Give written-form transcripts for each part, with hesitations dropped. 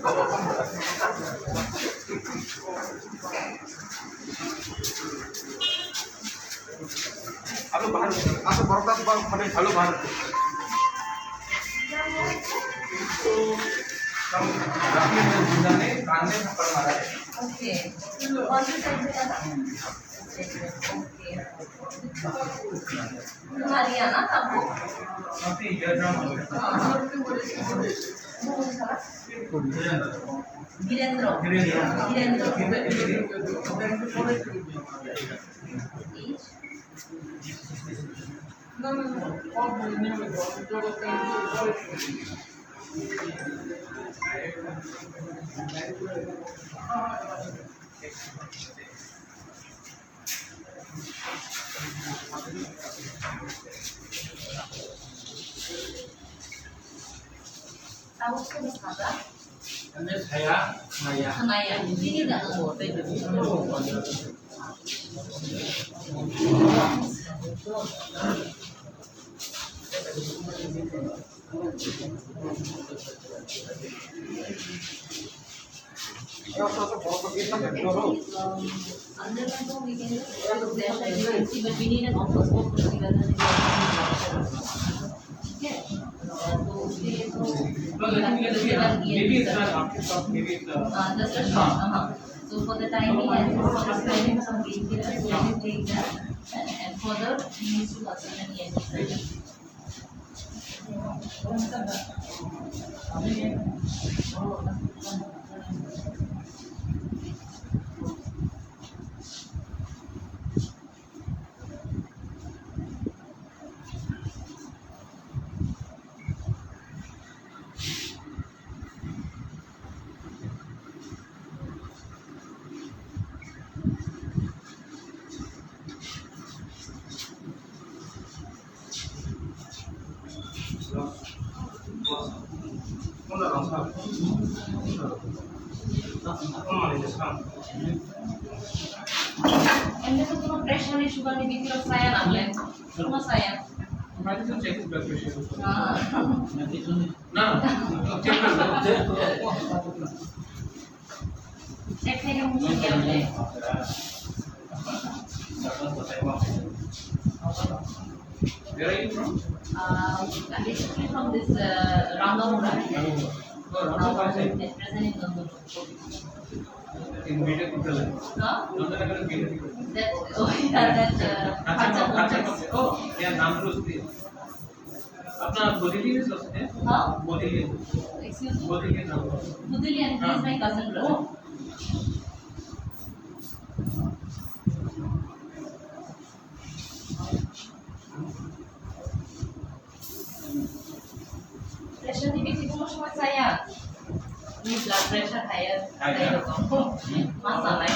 आप बाहर आप बरकता तो फटे हेलो बाहर तो कम राखी में जिंदा ने कान में थप्पड़ मारा है। ओके कौन सी साइड से था? ओके तुम्हारी है ना तब काफी इयरड्रम Girendra tahu itu apa? Ini saya Maya. Kenaya ini nggak ngebut अंदर में तो we can just dash and you can see, but we need an oscilloscope to see whether it is okay. तो उसके लिए तो Maybe it's not maybe it's just a shot. So for the timing and for prescribing some painkillers, we can take that, and further he needs to consult an ENT surgeon. Anda tuh cuma pressure nih sugar di bibir saya nambah, cuma saya. हमारे तो check blood pressure Nah, ना check कर cek saya mungkin ya udah. Where are you from? I'm basically from this Rangam. Rangam Present in London. In media people. Huh? London अगर media people. That oh yeah that oh yeah नाम तो उसकी अपना बोधिली में सोचते हैं हाँ बोधिली excuse me बोधिली नाम Budilian he is my cousin brother. Pressure di bibir cuma saya. Ini blood pressure higher. Masalah.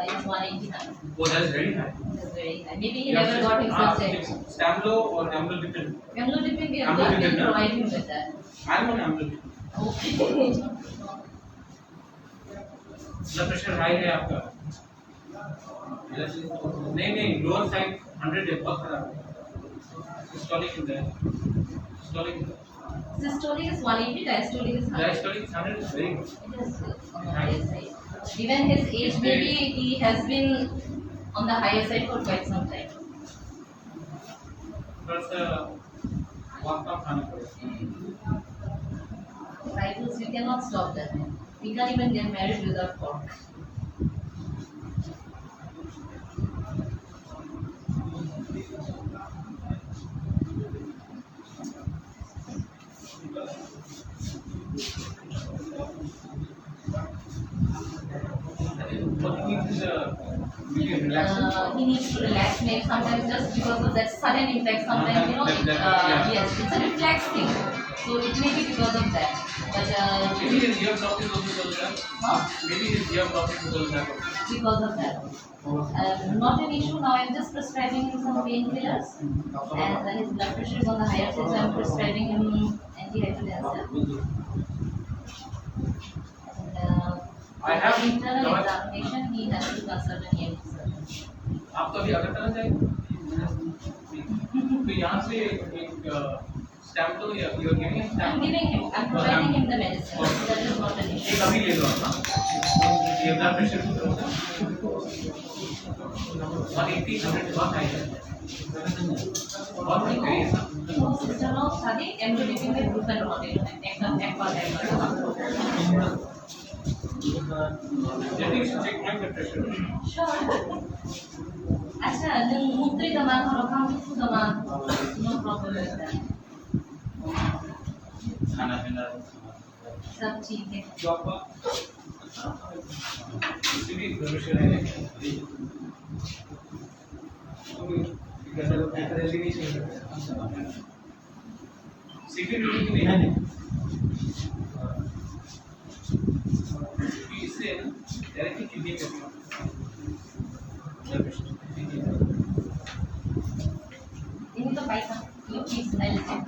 It's 189. Oh, that's very high. That's very high. Maybe he never got himself checked. Stablo or amlodipine? Amlodipine we have got, we'll provide him with that. I'm on amlodipine. Okay. Blood pressure high है आपका नहीं lower side 100 है बहुत खराब है systolic है systolic Systolic is 180, diastolic is 100. diastolic 100 is very good. It is on the higher side. Given his age, maybe he has been on the higher side for quite some time. But walk up खाना पड़ेगा Rivals, we cannot stop that. We can't even get married without pork. He needs to relax, maybe sometimes just because of that sudden impact. Sometimes yes, it's a reflex thing, so it may be because of that. But maybe his ear block is also because of that. Maybe his ear block is because of that. Because of that. Not an issue now. I'm just prescribing him some painkillers, and his blood pressure is on the higher side, so I'm prescribing him antihypertensive. I have internal examination. He has to consult an ENT surgeon. आप तो अभी अगरतला जाएंगे तो यहाँ से एक stamp to you are giving him stamp. I'm giving him, I'm providing him the medicine. That is not an ये issue. कभी ले लो आप ये ब्लड प्रेशर 180 बहुत हाई है बहुत ठीक है ये सब चलो शादी एमडीपी में ग्लूकोज होते हैं एकदम एक बार Let me check my blood pressure. Sure. अच्छा नों मुद्री दमा और काम कुछ दमा no problem with that. खाना पीना सब ठीक है. जॉब पर इसीलिए ब्लड प्रेशर है सिक्योरिटी नहीं है इससे डायरेक्टली किडनी पे Ini तो पैसा ये चीज नहीं चेक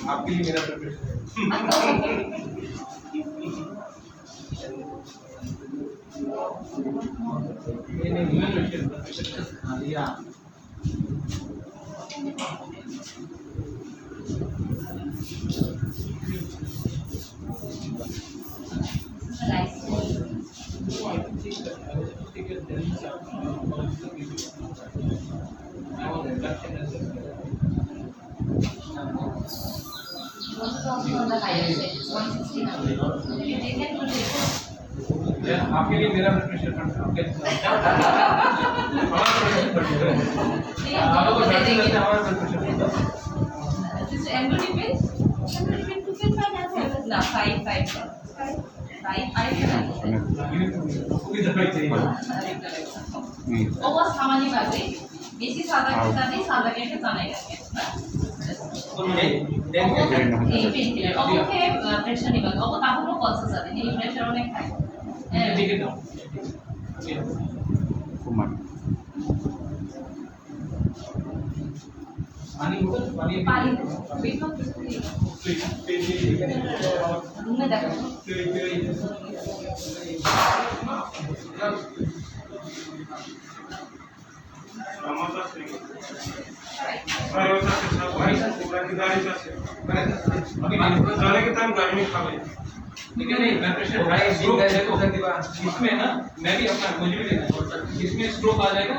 आपके लिए मेरा ब्लड प्रेशर मैंने ह्यूमन ब्लड प्रेशर खा लिया आपके लिए मेरा ब्लड प्रेशर आपके आपको हमारा ब्लड प्रेशर ना 5 कोई दवाई चाहिए वो सामान्य बात है बेसी सादा के साथ नहीं सादा के साथ नहीं तो ये देन ये पेनकिलर ओके प्रेशर नहीं बगा वो ताको कौन सा सादा नहीं प्रेशर होने खाए ठीक है ना कुमार पानी पानी बीच में रूम में देखो लेकिन नहीं ब्लड प्रेशर हाई स्ट्रोक देखो इसमें ना मैं भी अपना मुझे भी लेना इसमें स्ट्रोक आ जाएगा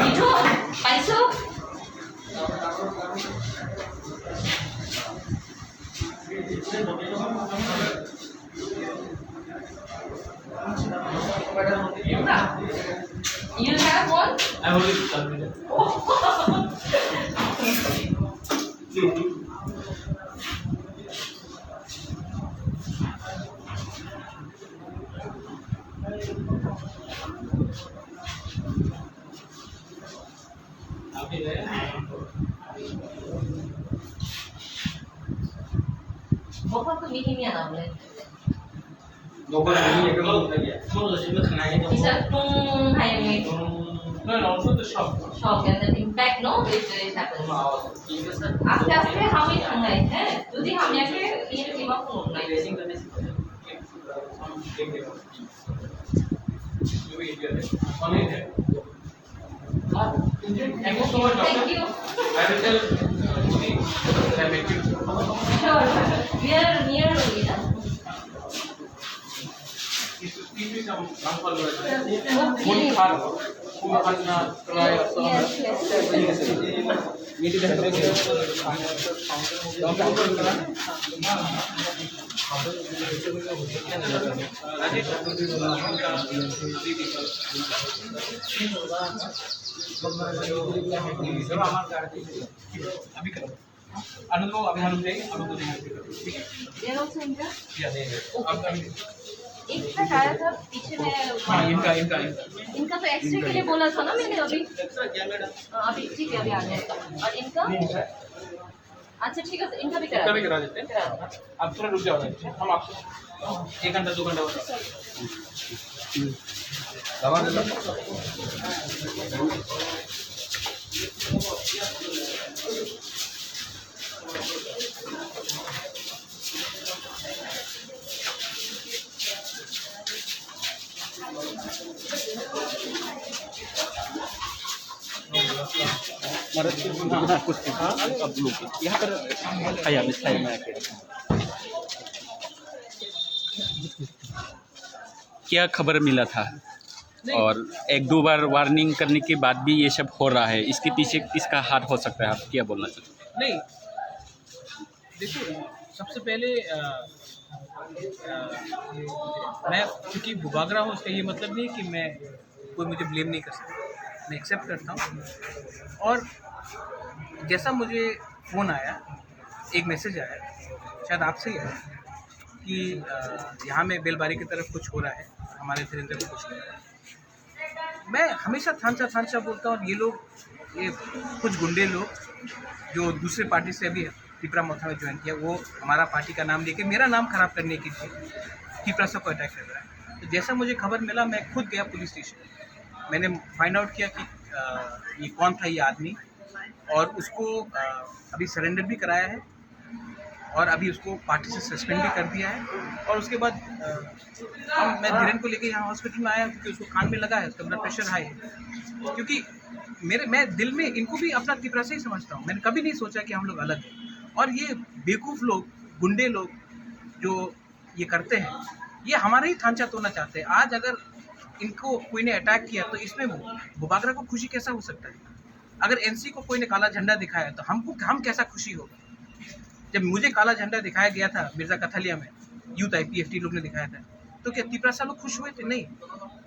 itu पैसो you have one I only calculated बहुत तो मीठी ना बोले नोबल नहीं है कम होता है तो उसमें खाना है bisa tung hai yang itu no and also the shop shock and the impact no it happens आस्ते आस्ते हम ही ठंगाई है यदि हम यहाँ के ये कीमा को नहीं रेसिंग करने से जो भी इंडिया है ऑनलाइन है Thank you so much, doctor. Thank you. I will tell Modi that I met you. Sure. We are near only, na? Teach me some non-call words. Okay. Yes. अभी करो आनंद को अभी हम देंगे अब तो देंगे ठीक है They are also इनका या देंगे अब एक तक आया था पीछे में हाँ इनका इनका तो एक्सरे के लिए बोला था ना मैंने अभी अभी ठीक है अभी आ जाएगा और इनका अच्छा ठीक है इनका भी करा देते हैं आप थोड़ा रुक जाओ हम आपको 1 घंटा 2 घंटा दवा दे दो हाँ कुछ अब लोग यहाँ पर आया मिसाइल में आके क्या खबर मिला था और एक दो बार वार्निंग करने के बाद भी ये सब हो रहा है, इसके पीछे किसका हाथ हो सकता है, आप क्या बोलना चाहते हैं? नहीं, देखो सबसे पहले मैं क्योंकि बुबागरा हूँ उसका ये मतलब नहीं कि मैं कोई मुझे ब्लेम नहीं कर सकता, मैं एक्सेप्ट करता हूँ। और जैसा मुझे फ़ोन आया, एक मैसेज आया, शायद आपसे ही आया कि यहाँ में बेलबारी की तरफ कुछ हो रहा है, हमारे धीरेन्द्र को कुछ हो रहा है। मैं हमेशा थानसा बोलता हूँ। ये लोग, ये कुछ गुंडे लोग जो दूसरे पार्टी से अभी टिपरा मोथा में ज्वाइन किया, वो हमारा पार्टी का नाम लेके मेरा नाम खराब करने के लिए टिपरा को अटैक कर रहा है। तो जैसा मुझे खबर मिला, मैं खुद गया पुलिस स्टेशन, मैंने फाइंड आउट किया कि ये कौन था ये आदमी, और उसको अभी सरेंडर भी कराया है और अभी उसको पार्टी से सस्पेंड भी कर दिया है। और उसके बाद मैं धीरेन को लेके यहाँ हॉस्पिटल में आया क्योंकि उसको कान में लगा है, उसका ब्लड प्रेशर हाई है। क्योंकि मैं दिल में इनको भी अपना टिपरा से ही समझता हूँ, मैंने कभी नहीं सोचा कि हम लोग अलग हैं। और ये बेवकूफ़ लोग, गुंडे लोग जो ये करते हैं, ये हमारा ही थांचा तोड़ना चाहते हैं। आज अगर इनको कोई ने अटैक किया तो इसमें बुबागरा को खुशी कैसा हो सकता है? अगर एनसी को कोई ने काला झंडा दिखाया तो हम कैसा खुशी होगा? जब मुझे काला झंडा दिखाया गया था मिर्ज़ा कथलिया में, यूथ IPFT लोग ने दिखाया था, तो क्या तिपरा लोग खुश हुए थे? नहीं।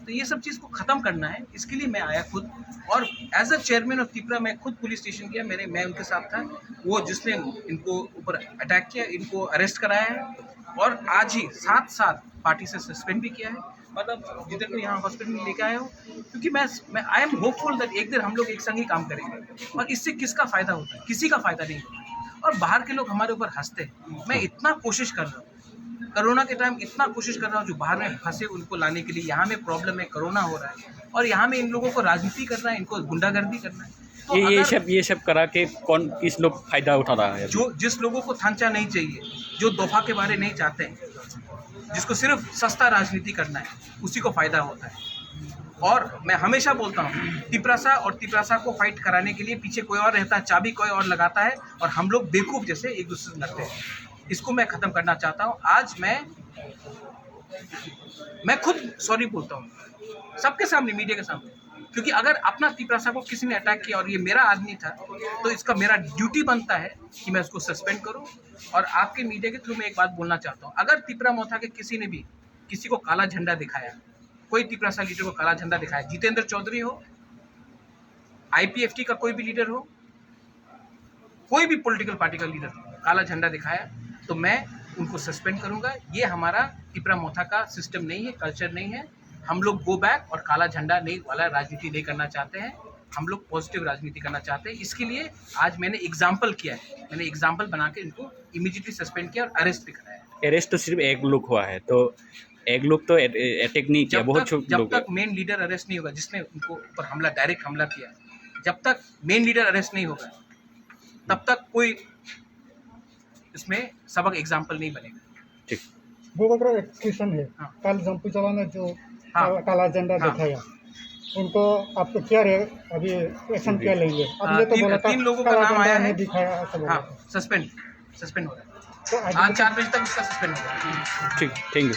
तो ये सब चीज़ को ख़त्म करना है, इसके लिए मैं आया खुद। और as a chairman of Tipra मैं खुद पुलिस स्टेशन गया, मैं उनके साथ था। वो जिसने इनको ऊपर अटैक किया, इनको अरेस्ट कराया है और आज ही साथ पार्टी से सस्पेंड भी किया है। मतलब जिधर को यहाँ हॉस्पिटल में लेके आया हूँ, क्योंकि मैं आई एम होपफुल दैट एक दिन हम लोग एक संग ही काम करेंगे और इससे किसका फ़ायदा होता है? किसी का फ़ायदा नहीं होता। और बाहर के लोग हमारे ऊपर हंसते हैं। मैं इतना कोशिश कर रहा हूँ, कोरोना के टाइम इतना कोशिश कर रहा हूँ, जो बाहर में फंसे उनको लाने के लिए। यहाँ में प्रॉब्लम है, कोरोना हो रहा है और यहाँ में इन लोगों को राजनीति करना है, इनको गुंडागर्दी करना है। तो ये सब करा के कौन किस लोग फायदा उठा रहा है? जो जिस लोगों को थांचा नहीं चाहिए, जो दफा के बारे नहीं चाहते हैं, जिसको सिर्फ सस्ता राजनीति करना है, उसी को फायदा होता है। और मैं हमेशा बोलता हूँ, तिपरासा को फाइट कराने के लिए पीछे कोई और रहता है, चाबी कोई और लगाता है और हम लोग बेवकूफ़ जैसे एक दूसरे से लड़ते हैं। इसको मैं ख़त्म करना चाहता हूँ। आज मैं खुद सॉरी बोलता हूँ सबके सामने, मीडिया के सामने, क्योंकि अगर अपना तिपरासा को किसी ने अटैक किया और ये मेरा आदमी था, तो इसका मेरा ड्यूटी बनता है कि मैं उसको सस्पेंड करूँ। और आपके मीडिया के थ्रू मैं एक बात बोलना चाहता हूँ, अगर तिपरा मोथा के किसी ने भी किसी को काला झंडा दिखाया, कोई तिपरासा लीडर को काला झंडा दिखाया, जितेंद्र चौधरी हो, IPFT का कोई भी लीडर हो, कोई भी पॉलिटिकल पार्टी का लीडर काला झंडा दिखाया, तो मैं उनको सस्पेंड करूंगा। ये हमारा तिपरा मोथा का सिस्टम नहीं है, कल्चर नहीं है। हम लोग गो बैक और काला झंडा नहीं वाला राजनीति नहीं करना चाहते हैं, हम लोग पॉजिटिव राजनीति करना चाहते हैं। इसके लिए आज मैंने एग्जाम्पल किया है, मैंने एग्जाम्पल बना के इनको इमीडिएटली सस्पेंड किया और अरेस्ट भी कराया। अरेस्ट तो सिर्फ एक लोग हुआ है, तो एक लोग तो अटैक नहीं किया, बहुत जब तक मेन लीडर अरेस्ट नहीं होगा, जिसने उनको ऊपर हमला, डायरेक्ट हमला किया, जब तक मेन लीडर अरेस्ट नहीं होगा, तब तक कोई इसमें सबक एग्जाम्पल नहीं बनेगा। ठीक। बुबागरा एक क्वेश्चन है। हाँ। कल जम्पूचला ने जो हाँ। काला झंडा हाँ। दिखाया, उनको आपको क्या अभी एक्शन क्या लेंगे? अब ये तो बोला था तीन लोगों का काला नाम झंडा आया नहीं है। दिखाया, ऐसा बोला हाँ, था। सस्पेंड हो रहा है। तो आज 4 बजे तक उसका सस्पेंड होगा। ठीक, thank you.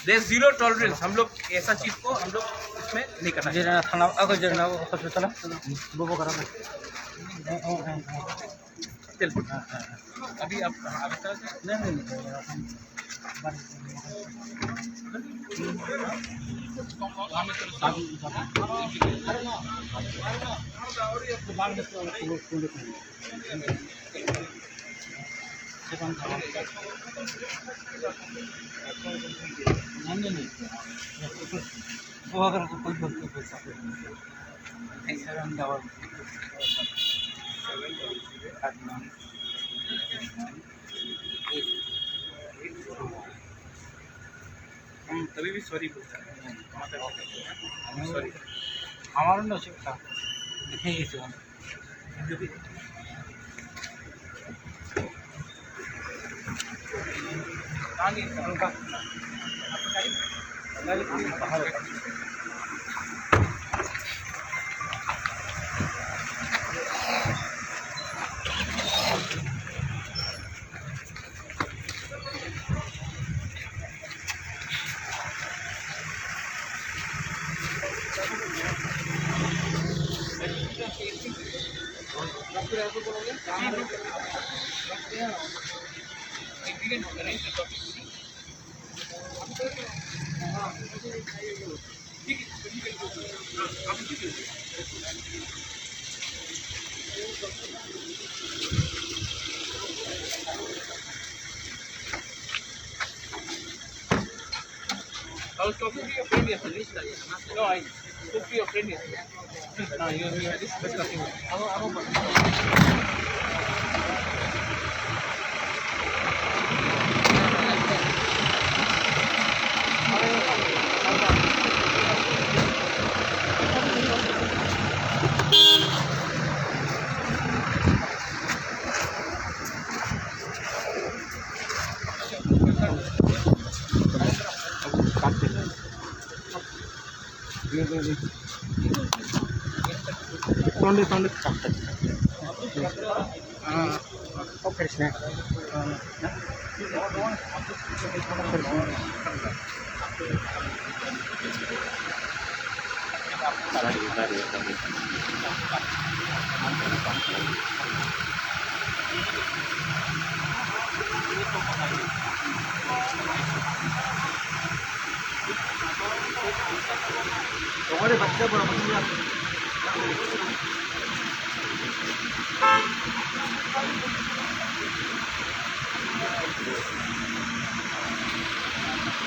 There is zero tolerance. हम लोग ऐसा चीज़ को हम लोग इसमें नहीं करना चाहिए। थाना अगर जगना हॉस्पिटल बुबागरा में चल अभी आप नहीं बुबागरा को कोई बोल सकते हम तभी भी सॉरी बोलते हैं। सॉरी हमारा नसीब था देखेंगे से जो भी उनका बाहर I was talking to your friend yesterday. No, I spoke to your friend yesterday. No, you are just discussing.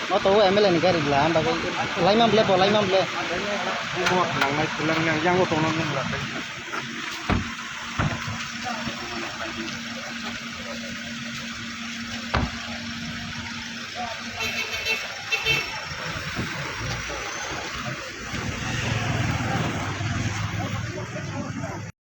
Nó tố em mới lên cái là anh lấy mắm lép bỏ lấy mắm lép. Nang may tulang yang yang ko tonon ng latay.